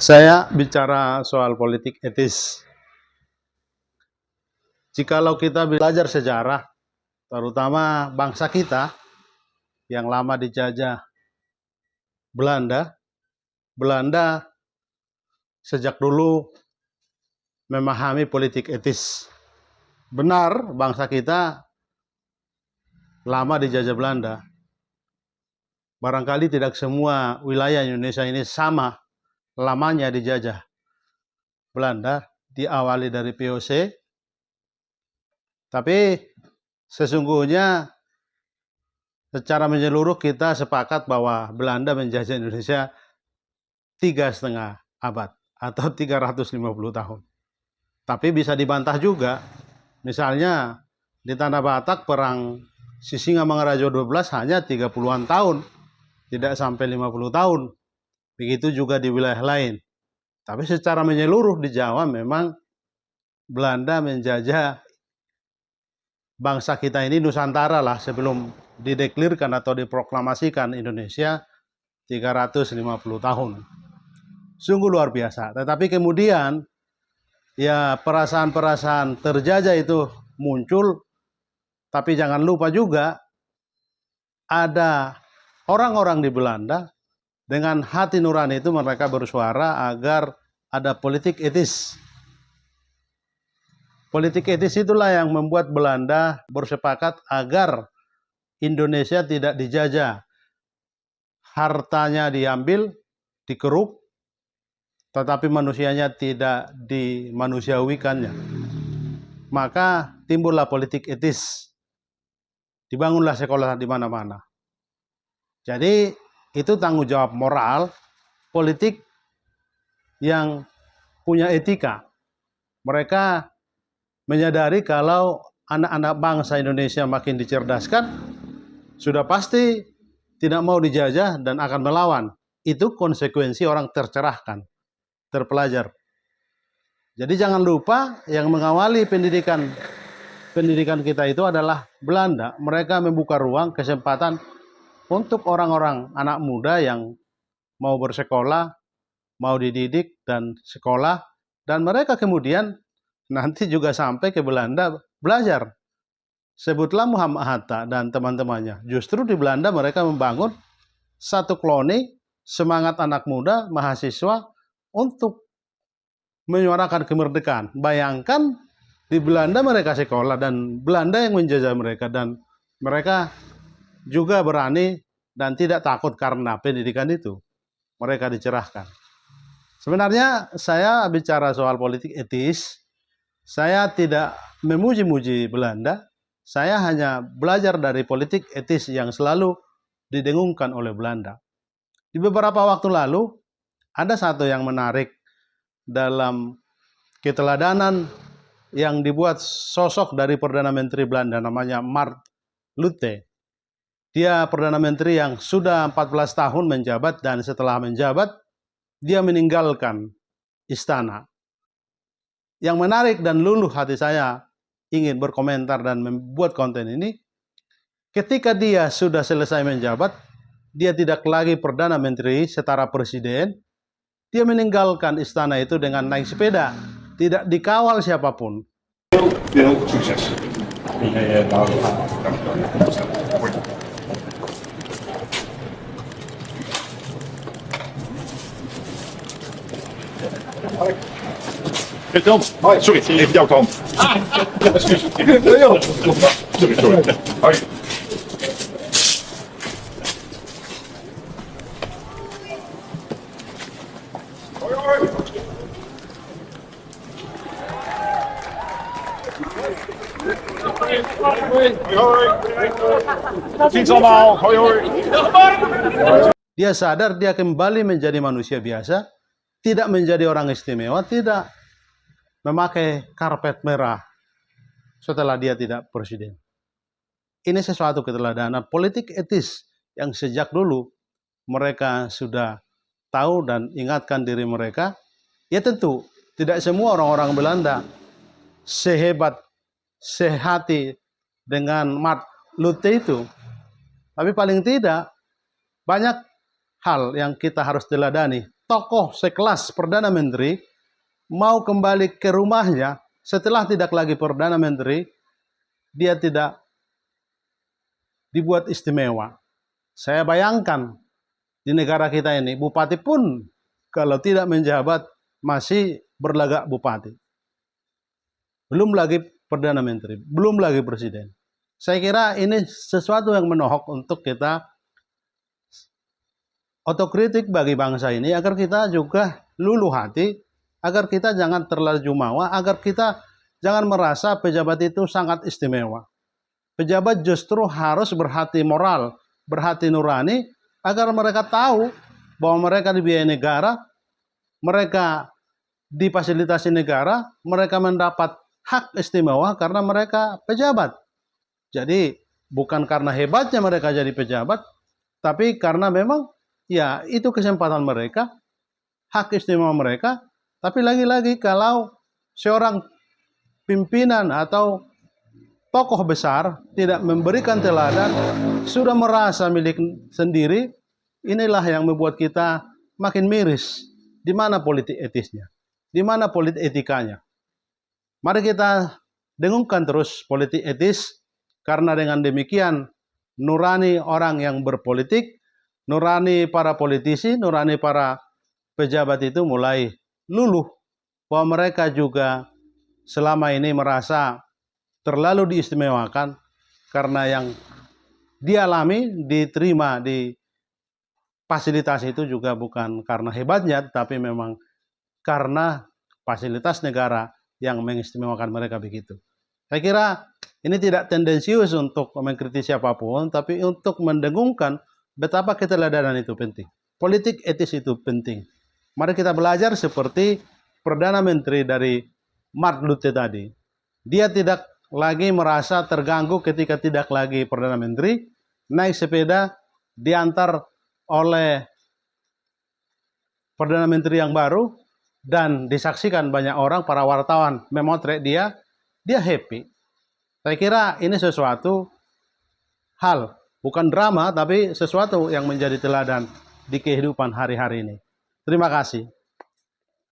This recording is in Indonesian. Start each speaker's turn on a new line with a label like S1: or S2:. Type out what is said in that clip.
S1: Saya bicara soal politik etis. Jikalau kita belajar sejarah, terutama bangsa kita yang lama dijajah Belanda, Belanda sejak dulu memahami politik etis. Benar, bangsa kita lama dijajah Belanda. Barangkali tidak semua wilayah Indonesia ini sama lamanya dijajah Belanda, diawali dari VOC, tapi sesungguhnya secara menyeluruh kita sepakat bahwa Belanda menjajah Indonesia 3,5 abad atau 350 tahun. Tapi bisa dibantah juga, misalnya di Tanah Batak perang Sisingamangaraja 12 hanya 30-an tahun, tidak sampai 50 tahun. Begitu juga di wilayah lain. Tapi secara menyeluruh di Jawa memang Belanda menjajah bangsa kita ini, Nusantara lah, sebelum dideklirkan atau diproklamasikan Indonesia 350 tahun. Sungguh luar biasa. Tetapi kemudian ya perasaan-perasaan terjajah itu muncul, tapi jangan lupa juga ada orang-orang di Belanda dengan hati nurani itu mereka bersuara agar ada politik etis. Politik etis itulah yang membuat Belanda bersepakat agar Indonesia tidak dijajah. Hartanya diambil, dikeruk, tetapi manusianya tidak dimanusiawikannya. Maka timbullah politik etis. Dibangunlah sekolah di mana-mana. Jadi itu tanggung jawab moral politik yang punya etika. Mereka menyadari kalau anak-anak bangsa Indonesia makin dicerdaskan, sudah pasti tidak mau dijajah dan akan melawan. Itu konsekuensi orang tercerahkan, terpelajar. Jadi jangan lupa yang mengawali pendidikan kita itu adalah Belanda. Mereka membuka ruang, kesempatan untuk orang-orang anak muda yang mau bersekolah, mau dididik dan sekolah, dan mereka kemudian nanti juga sampai ke Belanda belajar. Sebutlah Muhammad Hatta dan teman-temannya. Justru di Belanda mereka membangun satu koloni semangat anak muda, mahasiswa untuk menyuarakan kemerdekaan. Bayangkan di Belanda mereka sekolah dan Belanda yang menjajah mereka, dan mereka juga berani dan tidak takut karena pendidikan itu. Mereka dicerahkan. Sebenarnya saya bicara soal politik etis, saya tidak memuji-muji Belanda, saya hanya belajar dari politik etis yang selalu didengungkan oleh Belanda. Di beberapa waktu lalu, ada satu yang menarik dalam keteladanan yang dibuat sosok dari Perdana Menteri Belanda, namanya Mark Rutte. Dia Perdana Menteri yang sudah 14 tahun menjabat, dan setelah menjabat, dia meninggalkan istana. Yang menarik dan luluh hati saya ingin berkomentar dan membuat konten ini, ketika dia sudah selesai menjabat, dia tidak lagi Perdana Menteri setara presiden, dia meninggalkan istana itu dengan naik sepeda, tidak dikawal siapapun.
S2: Sukses. Tom, sorry, even jou Tom. Sorry. Hoi. Ziens allemaal. Hoi hoi.
S1: Dia sadar dia kembali menjadi manusia biasa, tidak menjadi orang istimewa, tidak memakai karpet merah setelah dia tidak presiden. Ini sesuatu keteladanan politik etis yang sejak dulu mereka sudah tahu dan ingatkan diri mereka. Ya tentu tidak semua orang-orang Belanda sehebat, sehati dengan Mark Rutte itu. Tapi paling tidak banyak hal yang kita harus teladani. tokoh sekelas Perdana Menteri mau kembali ke rumahnya setelah tidak lagi Perdana Menteri, dia tidak dibuat istimewa. Saya bayangkan di negara kita ini, bupati pun kalau tidak menjabat masih berlagak bupati. Belum lagi Perdana Menteri, belum lagi Presiden. Saya kira ini sesuatu yang menohok untuk kita otokritik bagi bangsa ini, agar kita juga luluh hati, agar kita jangan terlalu jumawa, agar kita jangan merasa pejabat itu sangat istimewa. Pejabat justru harus berhati moral, berhati nurani, agar mereka tahu bahwa mereka dibiayai negara, mereka difasilitasi negara, mereka mendapat hak istimewa karena mereka pejabat. Jadi bukan karena hebatnya mereka jadi pejabat, tapi karena memang ya itu kesempatan mereka, hak istimewa mereka. Tapi lagi-lagi kalau seorang pimpinan atau tokoh besar tidak memberikan teladan, sudah merasa milik sendiri, inilah yang membuat kita makin miris. Di mana politik etisnya? Di mana politik etikanya? Mari kita dengungkan terus politik etis, karena dengan demikian nurani orang yang berpolitik, nurani para politisi, nurani para pejabat itu mulai luluh, bahwa mereka juga selama ini merasa terlalu diistimewakan karena yang dialami, diterima di fasilitas itu juga bukan karena hebatnya, tapi memang karena fasilitas negara yang mengistimewakan mereka begitu. Saya kira ini tidak tendensius untuk mengkritisi siapapun, tapi untuk mendengungkan betapa keteladanan itu penting. Politik etis itu penting. Mari kita belajar seperti Perdana Menteri dari Mark Rutte tadi. Dia tidak lagi merasa terganggu ketika tidak lagi Perdana Menteri, naik sepeda, diantar oleh Perdana Menteri yang baru, dan disaksikan banyak orang, para wartawan memotret dia happy. Saya kira ini sesuatu hal, bukan drama, tapi sesuatu yang menjadi teladan di kehidupan hari-hari ini. Terima kasih.